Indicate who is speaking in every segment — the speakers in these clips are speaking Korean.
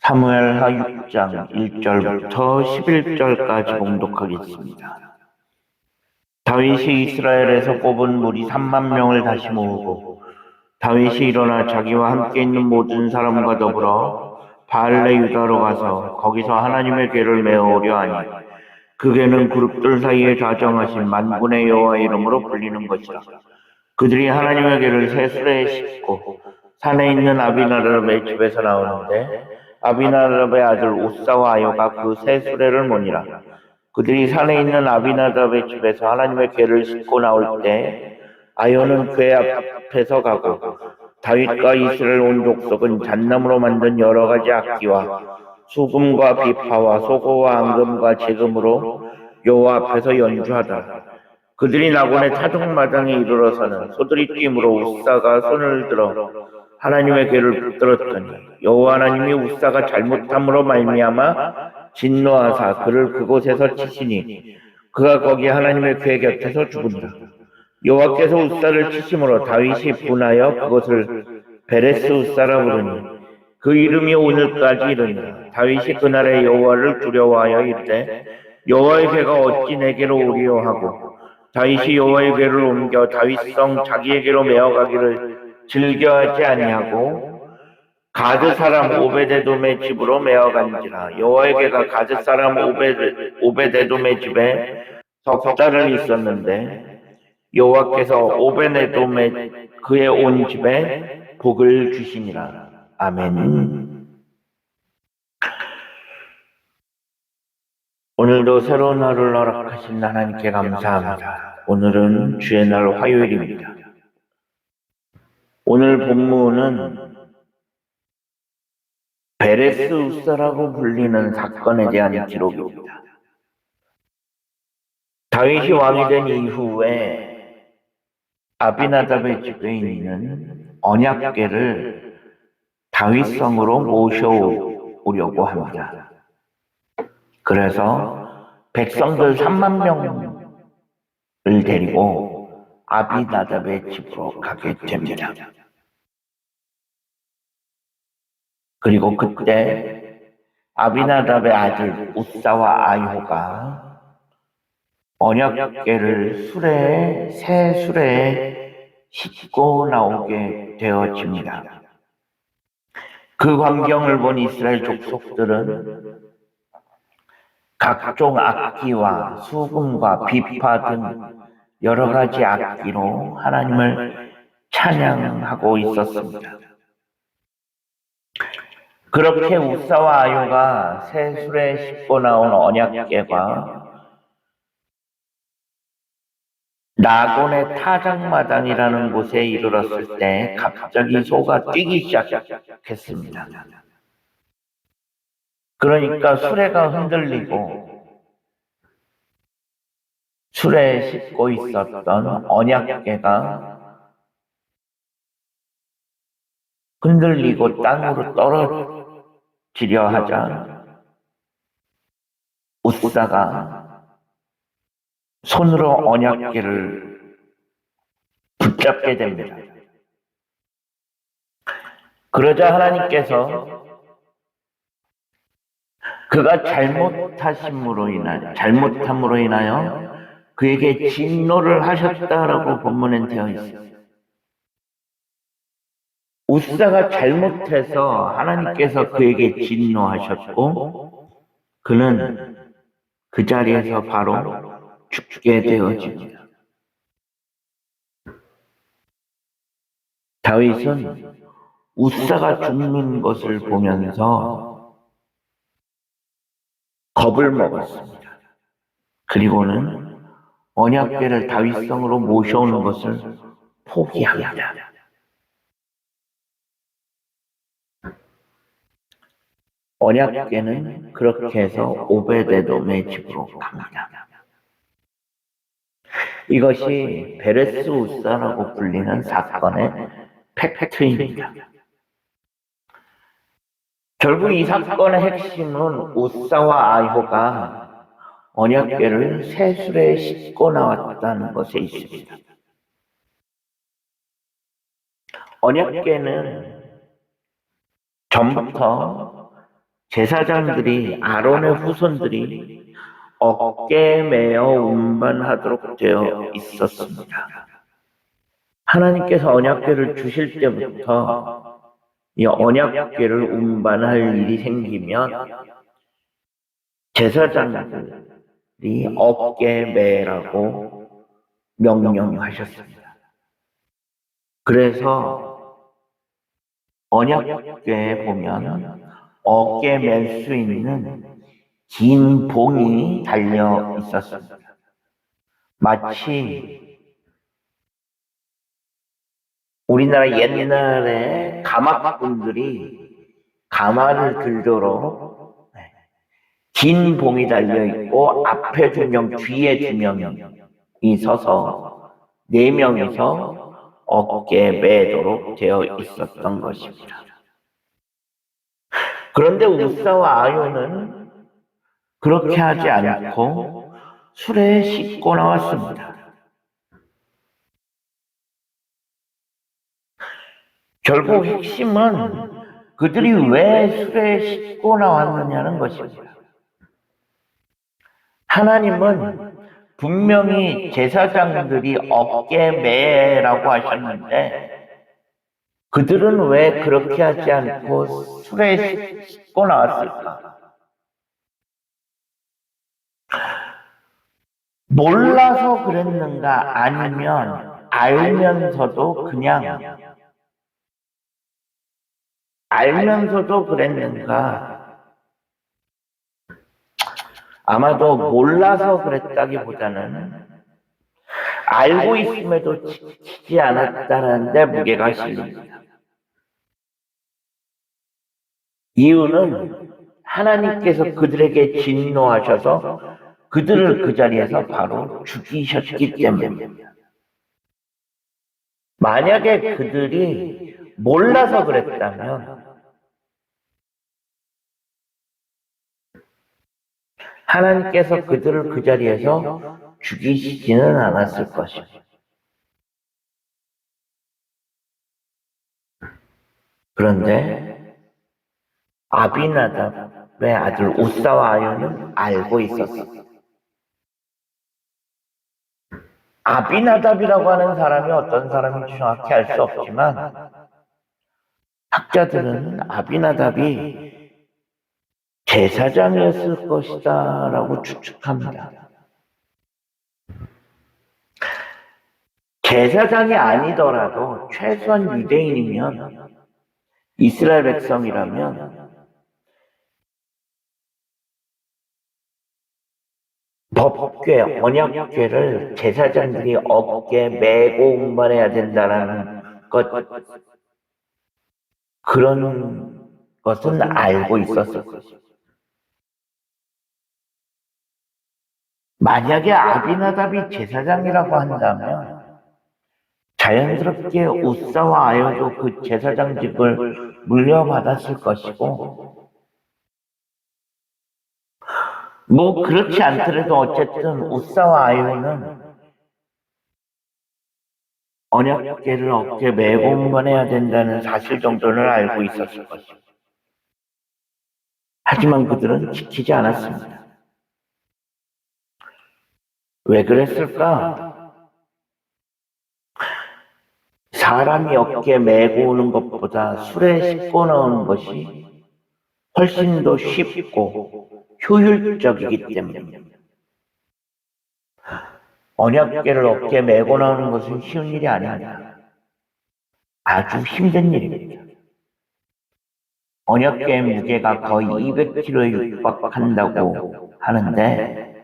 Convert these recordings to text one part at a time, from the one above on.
Speaker 1: 사무엘하 6장 1절부터 11절까지 봉독하겠습니다. 다윗이 이스라엘에서 뽑은 무리 3만 명을 다시 모으고 다윗이 일어나 자기와 함께 있는 모든 사람과 더불어 바알레 유다로 가서 거기서 하나님의 궤를 메어오려 하니 그 궤는 그룹들 사이에 좌정하신 만군의 여호와의 이름으로 불리는 것이라. 그들이 하나님의 궤를 새 수레에 싣고 산에 있는 아비나답의 집에서 나오는데 아비나답의 아들 우사와 아요가 그 새 수레를 모니라. 그들이 산에 있는 아비나답의 집에서 하나님의 궤를 싣고 나올 때 아요는 궤 앞에서 가고 다윗과 이스라엘 온 족속은 잣나무로 만든 여러 가지 악기와 수금과 비파와 소고와 앙금과 제금으로 여호와 앞에서 연주하더라. 그들이 나곤의 타종마당에 이르러서는 소들이 뛰므로 우사가 손을 들어 하나님의 궤를 붙들었더니 여호와 하나님이 우사가 잘못함으로 말미암아 진노하사 그를 그곳에서 치시니 그가 거기 하나님의 궤 곁에서 죽은다. 여호와께서 우사를 치심으로 다윗이 분하여 그것을 베레스 우사라 부르니 그 이름이 오늘까지 이르니라. 다윗이 그날에 여호와를 두려워하여 이르되 여호와의 궤가 어찌 내게로 오리요 하고 다윗이 여호와의 궤를 옮겨 다윗성 자기에게로 메어가기를 즐겨하지 아니하고 가드 사람 오베데돔의 집으로 메어간지라. 여호와의 궤가 가드 사람 오베데돔의 집에 석 달을 있었는데 여호와께서 오베데돔의 그의 온 집에 복을 주시니라. 아멘. 오늘도 새로운 하루를 허락하신 하나님께 감사합니다. 오늘은 주의 날 화요일입니다. 오늘 본문은 베레스 우사라고 불리는 사건에 대한 기록입니다. 다윗이 왕이 된 이후에 아비나답의 집에 있는 언약궤를 다윗성으로 모셔오려고 합니다. 그래서 백성들 3만 명을 데리고 아비나답의 집으로 가게 됩니다. 그리고 그때 아비나답의 아들 우사와 아이호가 언약궤를 새 수레에 싣고 나오게 되어집니다. 그 광경을 본 이스라엘 족속들은 각종 악기와 수금과 비파 등 여러 가지 악기로 하나님을 찬양하고 있었습니다. 그렇게 우사와 아요가 새 수레에 싣고 나온 언약궤가 나곤의 타작마당이라는 곳에 이르렀을 때 갑자기 소가 뛰기 시작했습니다. 그러니까 수레가 흔들리고 수레에 싣고 있었던 언약궤가 흔들리고 땅으로 떨어지려 하자 우사가 손으로 언약궤를 붙잡게 됩니다. 그러자 하나님께서 그가 잘못함으로 인하여 그에게 진노를 하셨다라고 본문엔 되어 있습니다. 우사가 잘못해서 하나님께서 그에게 진노하셨고 그는 그 자리에서 바로 죽게 되어집니다. 다윗은 우사가 죽는 것을 보면서 겁을 먹었습니다. 그리고는 언약궤를 다윗성으로 모셔오는 것을 포기합니다. 언약궤는 그렇게 해서 오베데돔의 집으로 갑니다. 이것이 베레스 우사라고 불리는 사건의 팩트입니다. 결국 이 사건의 핵심은 우사와 아이호가 언약궤를 새 수레에 싣고 나왔다는 것에 있습니다. 언약궤는 전부터 제사장들이 아론의 후손들이 어깨에 매어 운반하도록 되어 있었습니다. 하나님께서 언약궤를 주실 때부터 이 언약궤를 운반할 일이 생기면 제사장들이 어깨에 매라고 명령하셨습니다. 그래서 언약궤에 보면 어깨에 맬 수 있는 긴 봉이 달려 있었습니다. 마치 우리나라 옛날에 가마꾼들이 가마를 들도록 긴 봉이 달려 있고 앞에 2명, 뒤에 2명이 서서 4명이서 어깨에 매도록 되어 있었던 것입니다. 그런데 우사와 아요는 그렇게 하지 않고 수레에 싣고 나왔습니다. 결국 핵심은 그들이 왜 수레에 싣고 나왔느냐는 것입니다. 하나님은 분명히 제사장들이 어깨에 매라고 하셨는데 그들은 왜 그렇게 하지 않고 수레에 싣고 나왔을까? 몰라서 그랬는가 아니면 알면서도 그랬는가? 아마도 몰라서 그랬다기보다는 알고 있음에도 지키지 않았다는 데 무게가 실립니다. 이유는 하나님께서 그들에게 진노하셔서 그들을 그 자리에서 바로 죽이셨기 때문입니다. 만약에 그들이 몰라서 그랬다면 하나님께서 그들을 그 자리에서 죽이시지는 않았을 것입니다. 그런데 아비나답의 아들 우사와 아요는 알고 있었습니다. 아비나답이라고 하는 사람이 어떤 사람인지 정확히 알 수 없지만 학자들은 아비나답이 제사장이었을 것이다 라고 추측합니다. 제사장이 아니더라도 최소한 유대인이면 이스라엘 백성이라면 법궤, 언약궤를 제사장들이 어깨에 메고 운반해야 된다라는 것, 그런 것은 알고 있었을 것입니다. 만약에 아비나답이 제사장이라고 한다면 자연스럽게 우사와 아요도 그 제사장직을 물려받았을 것이고 뭐 그렇지 않더라도 어쨌든 우사와 아요는 언약궤를 어깨에 메고 운반해야 된다는 사실 정도는 알고 있었을 것입니다. 하지만 그들은 지키지 않았습니다. 왜 그랬을까? 사람이 어깨에 메고 오는 것보다 수레에 싣고 나오는 것이 훨씬 더 쉽고 효율적이기 때문입니다. 언약궤를 어깨에 메고 나오는 것은 쉬운 일이 아닙니다. 아주 힘든 일입니다. 언약궤의 무게가 거의 200kg에 육박한다고 하는데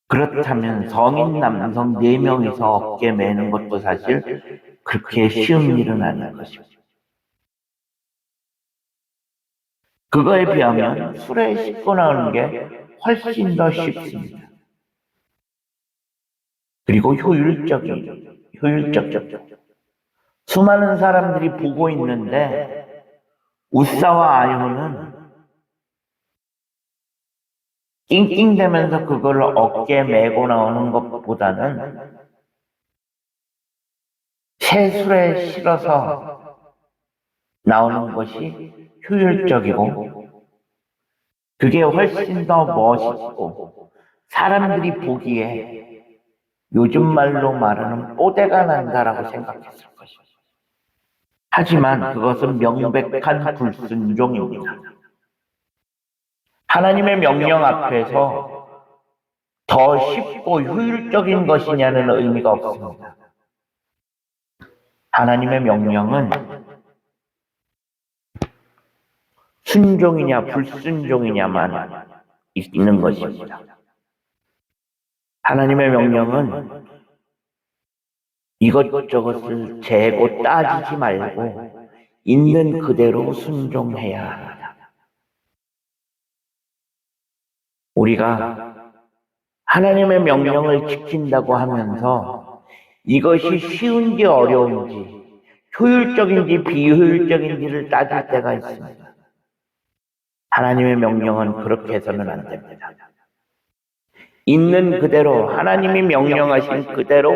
Speaker 1: 그렇다면 성인 남성 4명이서 어깨에 매는 것도 사실 그렇게 쉬운 일은 아닌 것입니다. 그거에 비하면 수레에 싣고 나오는 게 훨씬 더 쉽습니다. 그리고 효율적이죠. 수많은 사람들이 보고 있는데 우사와 아요는 낑낑대면서 그걸 어깨에 메고 나오는 것보다는 새 수레에 실어서 나오는 것이 효율적이고 그게 훨씬 더 멋있고 사람들이 보기에 요즘 말로 말하는 뽀대가 난다라고 생각했을 것입니다. 하지만 그것은 명백한 불순종입니다. 하나님의 명령 앞에서 더 쉽고 효율적인 것이냐는 의미가 없습니다. 하나님의 명령은 순종이냐 불순종이냐만 있는 것입니다. 하나님의 명령은 이것저것을 재고 따지지 말고 있는 그대로 순종해야 합니다. 우리가 하나님의 명령을 지킨다고 하면서 이것이 쉬운지 어려운지 효율적인지 비효율적인지를 따질 때가 있습니다. 하나님의 명령은 그렇게 해서는 안 됩니다. 있는 그대로 하나님이 명령하신 그대로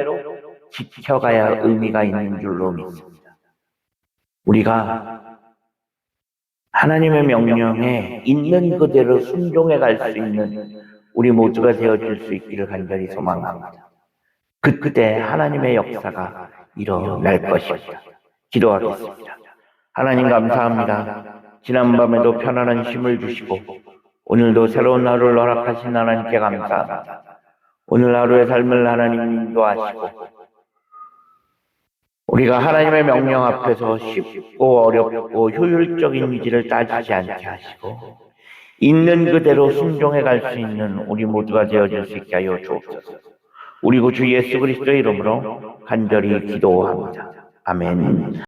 Speaker 1: 지켜가야 의미가 있는 줄로 믿습니다. 우리가 하나님의 명령에 있는 그대로 순종해 갈 수 있는 우리 모두가 되어줄 수 있기를 간절히 소망합니다. 그때 하나님의 역사가 일어날 것입니다. 기도하겠습니다. 하나님 감사합니다. 지난밤에도 편안한 쉼을 주시고 오늘도 새로운 하루를 허락하신 하나님께 감사합니다. 오늘 하루의 삶을 하나님 인도하시고 우리가 하나님의 명령 앞에서 쉽고 어렵고 효율적인지를 따지지 않게 하시고 있는 그대로 순종해 갈 수 있는 우리 모두가 되어줄 수 있게 하여 주옵소서. 우리 구주 예수 그리스도의 이름으로 간절히 기도합니다. 아멘.